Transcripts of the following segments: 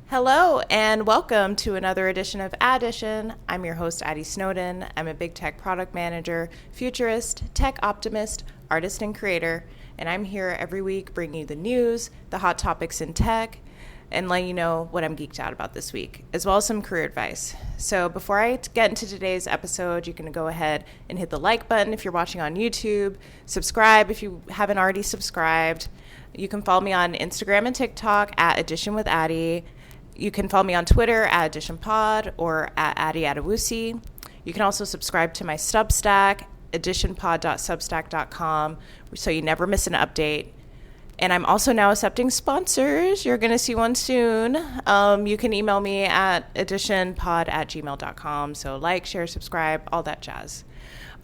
Hello and welcome to another edition of Addition. I'm your host, Addy Snowden. I'm a big tech product manager, futurist, tech optimist, artist, and creator. And I'm here every week bringing you the news, the hot topics in tech, and letting you know what I'm geeked out about this week, as well as some career advice. So before I get into today's episode, you can go ahead and hit the like button if you're watching on YouTube, subscribe if you haven't already subscribed. You can follow me on Instagram and TikTok at Addition with Addy. You can follow me on Twitter at AdditionPod or at Addy Adewusi. You can also subscribe to my Substack, additionpod.substack.com, so you never miss an update. And I'm also now accepting sponsors. You're going to see one soon. You can email me at additionpod@gmail.com. So like, share, subscribe, all that jazz.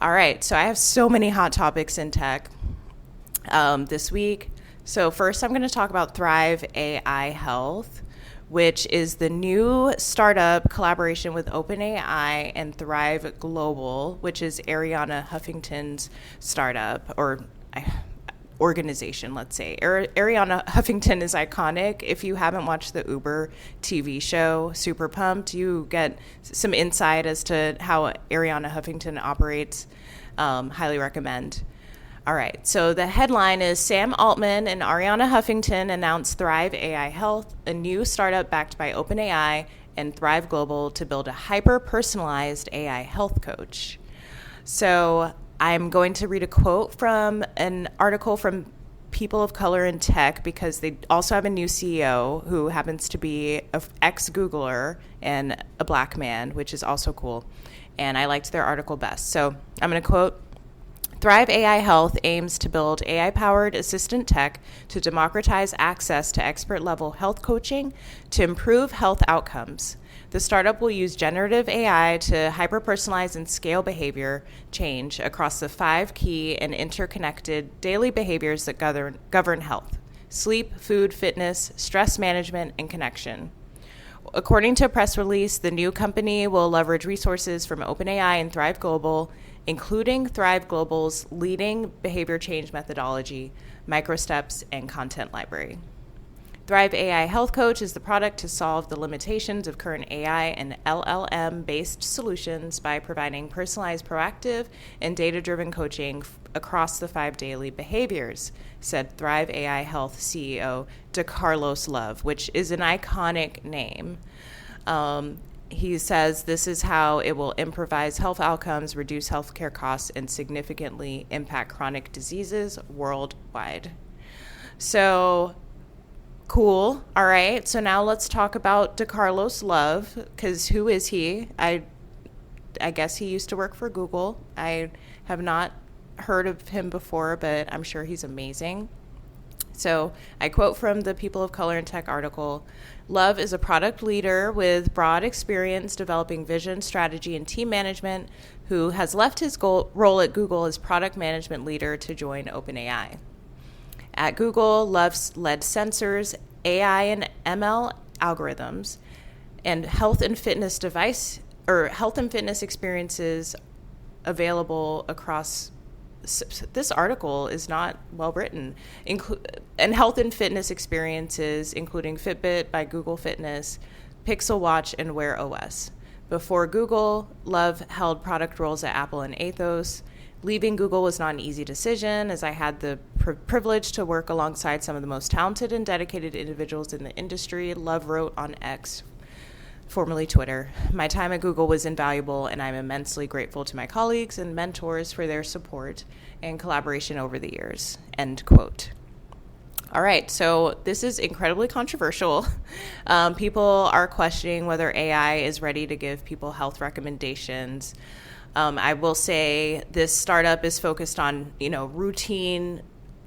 All right, so I have so many hot topics in tech this week. So first I'm going to talk about Thrive AI Health, which is the new startup collaboration with OpenAI and Thrive Global, which is Arianna Huffington's startup or organization, let's say. Arianna Huffington is iconic. If you haven't watched the Uber TV show, Super Pumped, you get some insight as to how Arianna Huffington operates. Highly recommend. All right, so the headline is Sam Altman and Arianna Huffington announced Thrive AI Health, a new startup backed by OpenAI and Thrive Global to build a hyper-personalized AI health coach. So I'm going to read a quote from an article from People of Color in Tech because they also have a new CEO who happens to be an ex-Googler and a black man, which is also cool. And I liked their article best. So I'm going to quote, Thrive AI Health aims to build AI-powered assistant tech to democratize access to expert-level health coaching to improve health outcomes. The startup will use generative AI to hyper-personalize and scale behavior change across the 5 key and interconnected daily behaviors that govern health: sleep, food, fitness, stress management, and connection. According to a press release, the new company will leverage resources from OpenAI and Thrive Global, including Thrive Global's leading behavior change methodology, microsteps, and content library. Thrive AI Health Coach is the product to solve the limitations of current AI and LLM-based solutions by providing personalized, proactive, and data-driven coaching across the 5 daily behaviors, said Thrive AI Health CEO DeCarlos Love, which is an iconic name. He says this is how it will improvise health outcomes, reduce healthcare costs, and significantly impact chronic diseases worldwide. So cool. All right. So now let's talk about DeCarlos Love, because who is he? I guess he used to work for Google. I have not heard of him before, but I'm sure he's amazing. So I quote from the People of Color in Tech article, Love is a product leader with broad experience developing vision, strategy, and team management who has left his role at Google as product management leader to join OpenAI. At Google, Love led sensors, AI and ML algorithms, and health and fitness experiences available across. This article is not well written. And health and fitness experiences, including Fitbit by Google Fitness, Pixel Watch, and Wear OS. Before Google, Love held product roles at Apple and Athos. Leaving Google was not an easy decision, as I had the privilege to work alongside some of the most talented and dedicated individuals in the industry, Love wrote on X, formerly Twitter. My time at Google was invaluable, and I'm immensely grateful to my colleagues and mentors for their support and collaboration over the years. End quote. All right, so this is incredibly controversial. People are questioning whether AI is ready to give people health recommendations. I will say this startup is focused on, routine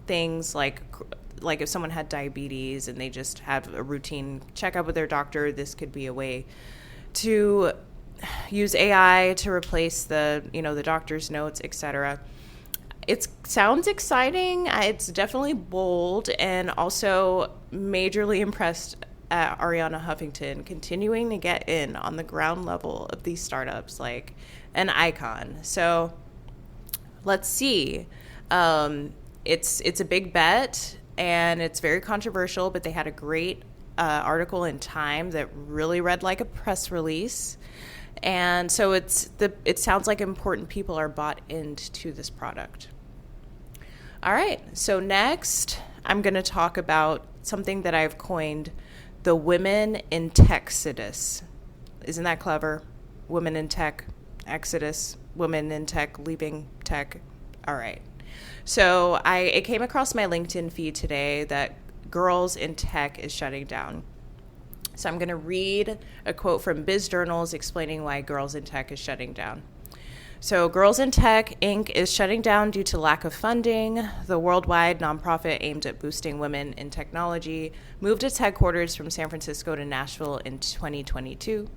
things like if someone had diabetes and they just have a routine checkup with their doctor, this could be a way to use AI to replace the doctor's notes, etc. It sounds exciting. It's definitely bold, and also majorly impressed at Arianna Huffington continuing to get in on the ground level of these startups, like an icon. So let's see. It's a big bet, and it's very controversial, but they had a great article in Time that really read like a press release. And so it sounds like important people are bought into this product. All right, so next I'm going to talk about something that I've coined the Women in Tech-xodus. Isn't that clever? Women in tech, exodus, women in tech, leaving tech. All right. So it came across my LinkedIn feed today that Girls in Tech is shutting down. So I'm going to read a quote from Biz Journals explaining why Girls in Tech is shutting down. So Girls in Tech, Inc. is shutting down due to lack of funding. The worldwide nonprofit aimed at boosting women in technology moved its headquarters from San Francisco to Nashville in 2022.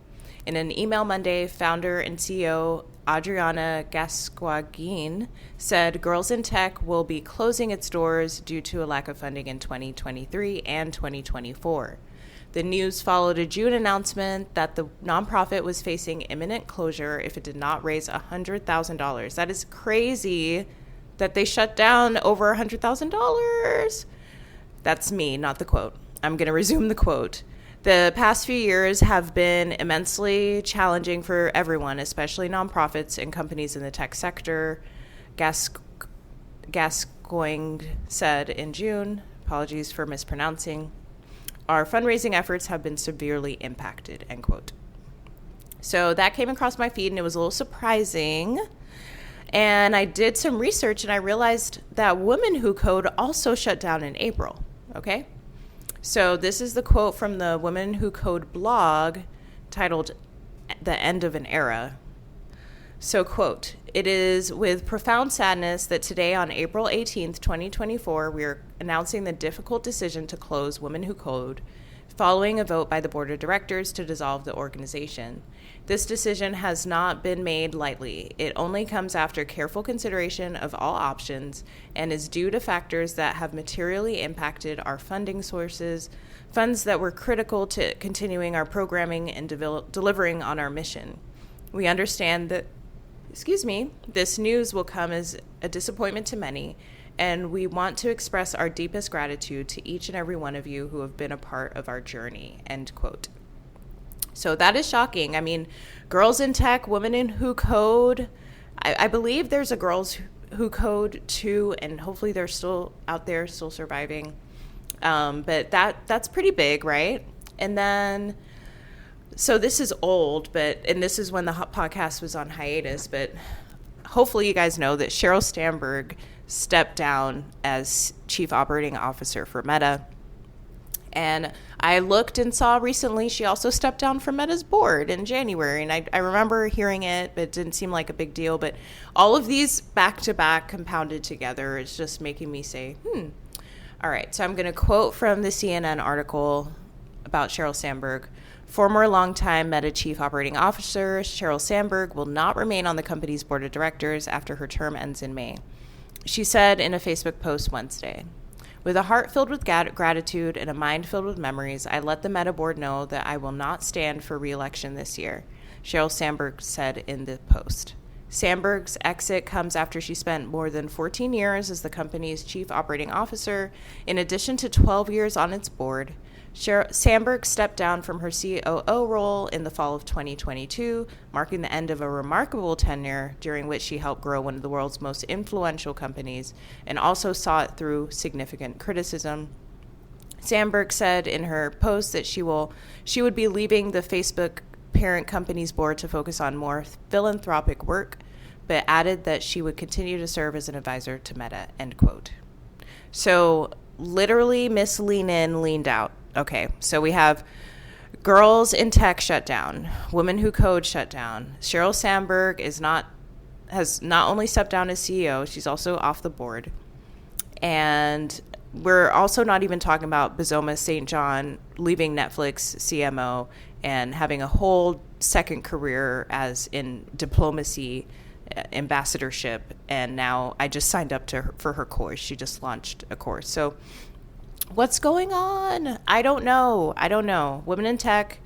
In an email Monday, founder and CEO Adriana Gasquagin said Girls in Tech will be closing its doors due to a lack of funding in 2023 and 2024. The news followed a June announcement that the nonprofit was facing imminent closure if it did not raise $100,000. That is crazy that they shut down over $100,000. That's me, not the quote. I'm going to resume the quote. The past few years have been immensely challenging for everyone, especially nonprofits and companies in the tech sector, Gascoigne said in June. Apologies for mispronouncing. Our fundraising efforts have been severely impacted, end quote. So that came across my feed and it was a little surprising. And I did some research and I realized that Women Who Code also shut down in April, okay? So this is the quote from the Women Who Code blog titled The End of an Era. So, quote, "It is with profound sadness that today on April 18th, 2024, we are announcing the difficult decision to close Women Who Code following a vote by the board of directors to dissolve the organization. This decision has not been made lightly. It only comes after careful consideration of all options and is due to factors that have materially impacted our funding sources, funds that were critical to continuing our programming and delivering on our mission. We understand that this news will come as a disappointment to many, and we want to express our deepest gratitude to each and every one of you who have been a part of our journey," end quote. So that is shocking. I mean, Girls in Tech, Women Who Code, I believe there's a Girls Who Code too, and hopefully they're still out there, still surviving. But that's pretty big, right? And then, so this is old, and this is when the podcast was on hiatus, but hopefully you guys know that Sheryl Sandberg stepped down as chief operating officer for Meta. And I looked and saw recently she also stepped down from Meta's board in January. And I remember hearing it, but it didn't seem like a big deal. But all of these back-to-back compounded together is just making me say, All right, so I'm going to quote from the CNN article about Sheryl Sandberg. "Former longtime Meta Chief Operating Officer Sheryl Sandberg will not remain on the company's board of directors after her term ends in May," she said in a Facebook post Wednesday. "With a heart filled with gratitude and a mind filled with memories, I let the Meta board know that I will not stand for re-election this year," Sheryl Sandberg said in the post. Sandberg's exit comes after she spent more than 14 years as the company's chief operating officer, in addition to 12 years on its board. Sandberg stepped down from her COO role in the fall of 2022, marking the end of a remarkable tenure during which she helped grow one of the world's most influential companies and also saw it through significant criticism. Sandberg said in her post that she would be leaving the Facebook parent company's board to focus on more philanthropic work, but added that she would continue to serve as an advisor to Meta, end quote. So literally Miss Lean In leaned out. Okay, so we have Girls in Tech shut down, Women Who Code shut down. Sheryl Sandberg has not only stepped down as CEO, she's also off the board. And we're also not even talking about Bizoma St. John leaving Netflix CMO and having a whole second career as in diplomacy, ambassadorship, and now I just signed up for her course. She just launched a course. So what's going on? I don't know. Women in Tech,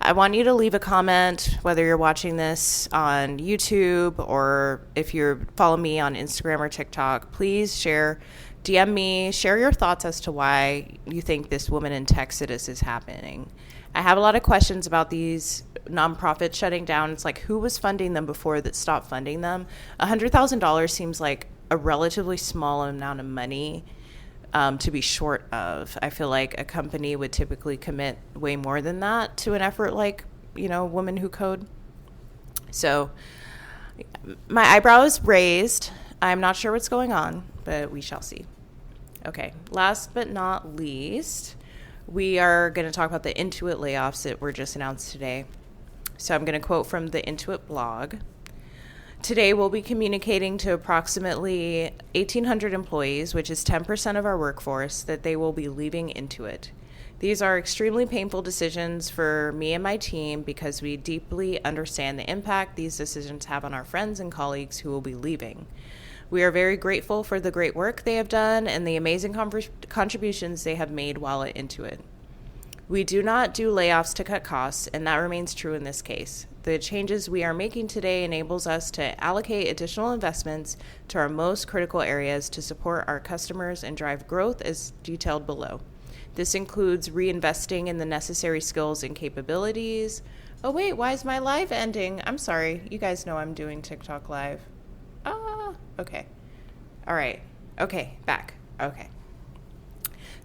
I want you to leave a comment, whether you're watching this on YouTube or if you follow me on Instagram or TikTok. Please share DM me, share your thoughts as to why you think this woman in Tech-xodus is happening. I have a lot of questions about these nonprofits shutting down. It's like, who was funding them before that stopped funding them? $100,000 seems like a relatively small amount of money to be short of. I feel like a company would typically commit way more than that to an effort like, Women Who Code. So my eyebrow is raised. I'm not sure what's going on, but we shall see. Okay, last but not least, we are going to talk about the Intuit layoffs that were just announced today. So I'm going to quote from the Intuit blog. Today, we'll be communicating to approximately 1,800 employees, which is 10% of our workforce, that they will be leaving Intuit. These are extremely painful decisions for me and my team because we deeply understand the impact these decisions have on our friends and colleagues who will be leaving. We are very grateful for the great work they have done and the amazing contributions they have made while at Intuit. We do not do layoffs to cut costs, and that remains true in this case. The changes we are making today enables us to allocate additional investments to our most critical areas to support our customers and drive growth as detailed below. This includes reinvesting in the necessary skills and capabilities. Oh wait, why is my live ending? I'm sorry. You guys know I'm doing TikTok live. Okay. All right. Okay, back. Okay.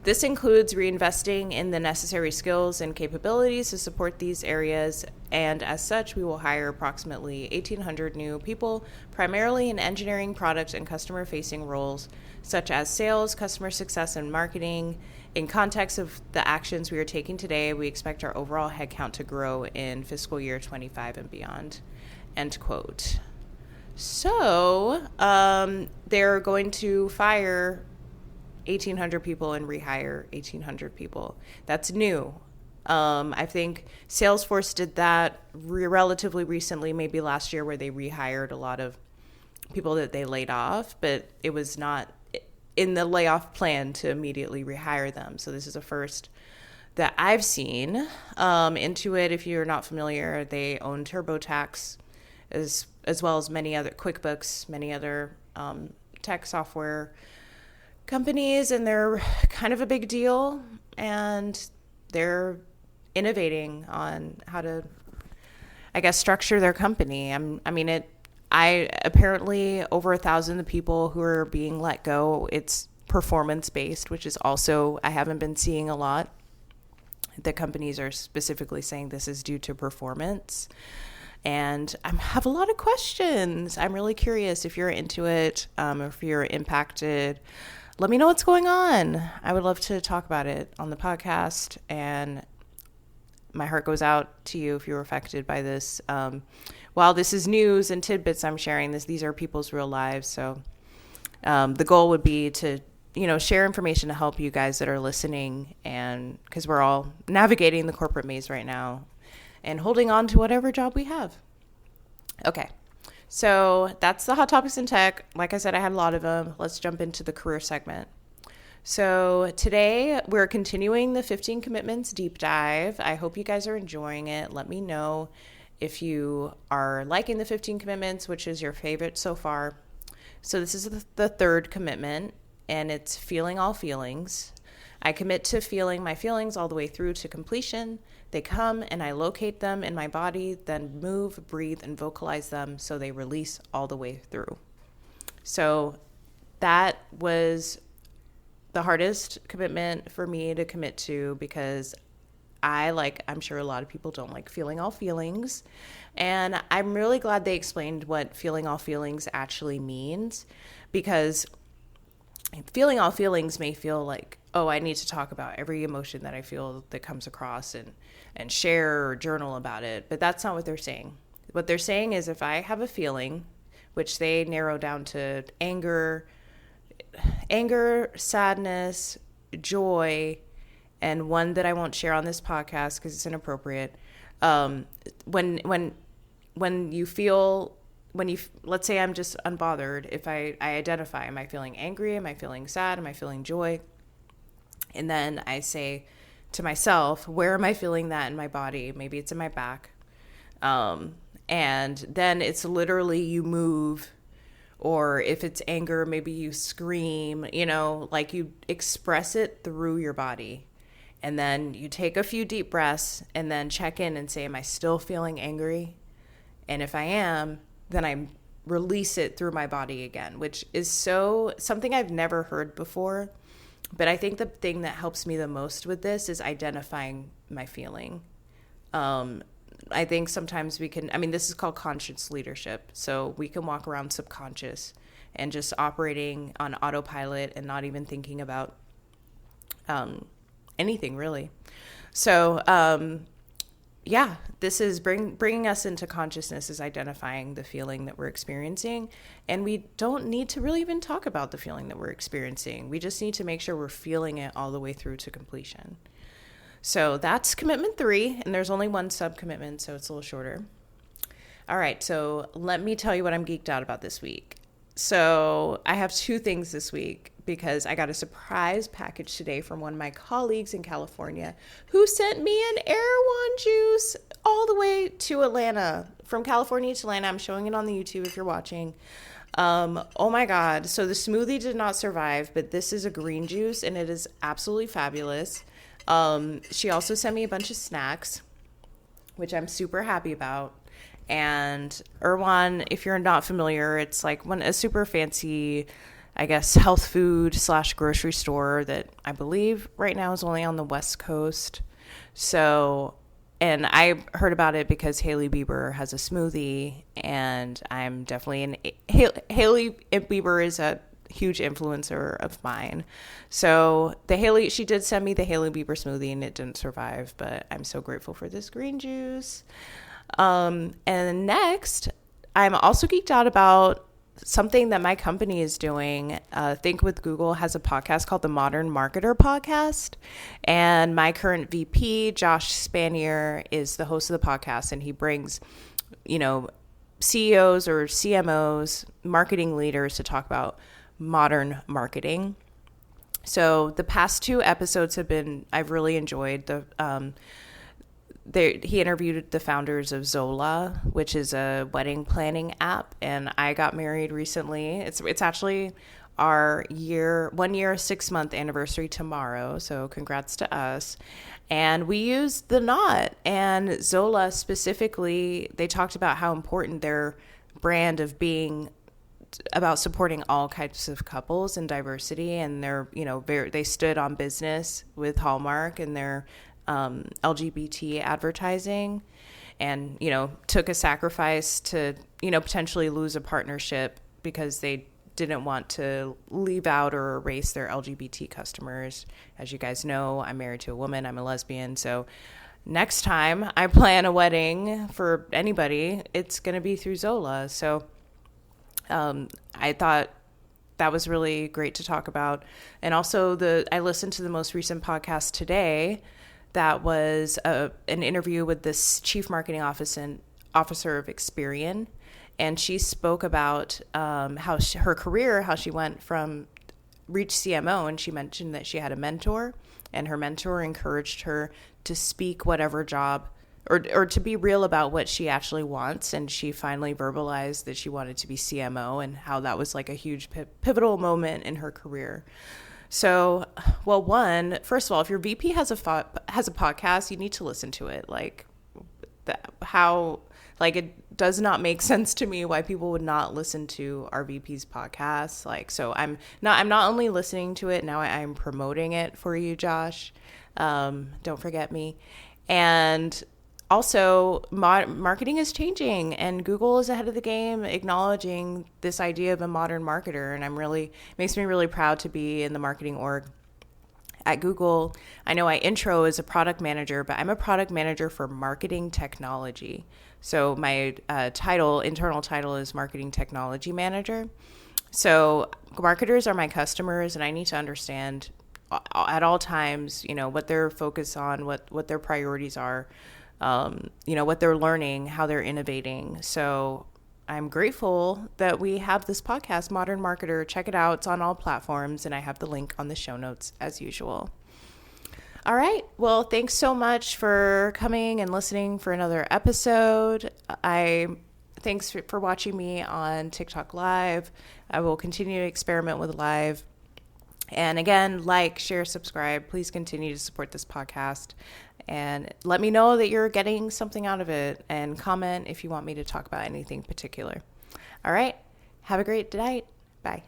This includes reinvesting in the necessary skills and capabilities to support these areas, and as such, we will hire approximately 1,800 new people, primarily in engineering, product, and customer-facing roles, such as sales, customer success, and marketing. In context of the actions we are taking today, we expect our overall headcount to grow in fiscal year 25 and beyond. End quote. So they're going to fire 1,800 people and rehire 1,800 people. That's new. I think Salesforce did that relatively recently, maybe last year, where they rehired a lot of people that they laid off, but it was not in the layoff plan to immediately rehire them. So this is a first that I've seen. Intuit, if you're not familiar, they own TurboTax as well as many other QuickBooks, many other tech software companies, and they're kind of a big deal, and they're innovating on how to, I guess, structure their company. I apparently over 1,000 of the people who are being let go, it's performance based, which is also, I haven't been seeing a lot. The companies are specifically saying this is due to performance. And I have a lot of questions. I'm really curious if you're into it, if you're impacted. Let me know what's going on. I would love to talk about it on the podcast. And my heart goes out to you if you're affected by this. While this is news and tidbits I'm sharing, these are people's real lives. So the goal would be to, share information to help you guys that are listening, and because we're all navigating the corporate maze right now and holding on to whatever job we have. Okay, so that's the hot topics in tech. Like I said, I had a lot of them. Let's jump into the career segment. So today we're continuing the 15 commitments deep dive. I hope you guys are enjoying it. Let me know if you are liking the 15 commitments, which is your favorite so far. So this is the third commitment, and it's feeling all feelings. I commit to feeling my feelings all the way through to completion. They come and I locate them in my body, then move, breathe, and vocalize them so they release all the way through. So that was the hardest commitment for me to commit to, because I'm sure a lot of people don't like feeling all feelings. And I'm really glad they explained what feeling all feelings actually means, because feeling all feelings may feel like, oh, I need to talk about every emotion that I feel that comes across and share or journal about it. But that's not what they're saying. What they're saying is, if I have a feeling, which they narrow down to anger, sadness, joy, and one that I won't share on this podcast because it's inappropriate. Let's say I'm just unbothered, if I identify, am I feeling angry? Am I feeling sad? Am I feeling joy? And then I say to myself, where am I feeling that in my body? Maybe it's in my back. And then it's literally you move Or if it's anger, maybe you scream, like you express it through your body. And then you take a few deep breaths and then check in and say, am I still feeling angry? And if I am, then I release it through my body again, which is something I've never heard before. But I think the thing that helps me the most with this is identifying my feeling. I think sometimes this is called conscious leadership. So we can walk around subconscious and just operating on autopilot and not even thinking about anything really. So, this is bringing us into consciousness, is identifying the feeling that we're experiencing. And we don't need to really even talk about the feeling that we're experiencing. We just need to make sure we're feeling it all the way through to completion. So that's commitment 3, and there's only one sub-commitment, so it's a little shorter. All right, so let me tell you what I'm geeked out about this week. So I have 2 things this week because I got a surprise package today from one of my colleagues in California who sent me an Erewhon juice all the way to Atlanta. From California to Atlanta. I'm showing it on the YouTube if you're watching. Oh my God. So the smoothie did not survive, but this is a green juice and it is absolutely fabulous. She also sent me a bunch of snacks, which I'm super happy about. And Erewhon, if you're not familiar, it's like a super fancy, I guess, health food / grocery store that I believe right now is only on the West Coast. So, and I heard about it because Hailey Bieber has a smoothie, and I'm definitely Hailey Bieber is a huge influencer of mine. So she did send me the Hailey Bieber smoothie and it didn't survive, but I'm so grateful for this green juice. And next, I'm also geeked out about something that my company is doing. Think with Google has a podcast called the Modern Marketer Podcast. And my current VP, Josh Spanier, is the host of the podcast, and he brings, CEOs or CMOs, marketing leaders to talk about modern marketing. So the past 2 episodes I've really enjoyed. He interviewed the founders of Zola, which is a wedding planning app, and I got married recently. It's actually our 1 year, 6-month anniversary tomorrow, so congrats to us. And we used the knot, and Zola specifically, they talked about how important their brand of being about supporting all kinds of couples and diversity, and they stood on business with Hallmark and their LGBT advertising, and took a sacrifice to potentially lose a partnership because they didn't want to leave out or erase their LGBT customers. As you guys know, I'm married to a woman, I'm a lesbian, so next time I plan a wedding for anybody, it's going to be through Zola. So I thought that was really great to talk about. And also I listened to the most recent podcast today that was an interview with this chief marketing officer of Experian. And she spoke about how her career, how she went from reach CMO, and she mentioned that she had a mentor, and her mentor encouraged her to speak whatever job or to be real about what she actually wants. And she finally verbalized that she wanted to be CMO, and how that was like a huge pivotal moment in her career. So, first of all, if your VP has a podcast, you need to listen to it. It does not make sense to me why people would not listen to our VP's podcast. So I'm not only listening to it, now I'm promoting it for you, Josh. Don't forget me. And also, marketing is changing, and Google is ahead of the game, acknowledging this idea of a modern marketer. And makes me really proud to be in the marketing org at Google. I know I intro as a product manager, but I'm a product manager for marketing technology. So my internal title is marketing technology manager. So marketers are my customers, and I need to understand at all times, what they're focused on, what their priorities are, what they're learning, how they're innovating. So I'm grateful that we have this podcast, Modern Marketer. Check it out. It's on all platforms, and I have the link on the show notes as usual. All right. Well, thanks so much for coming and listening for another episode. Thanks for watching me on TikTok Live. I will continue to experiment with live. And again, like, share, subscribe. Please continue to support this podcast. And let me know that you're getting something out of it. And comment if you want me to talk about anything particular. All right. Have a great night. Bye.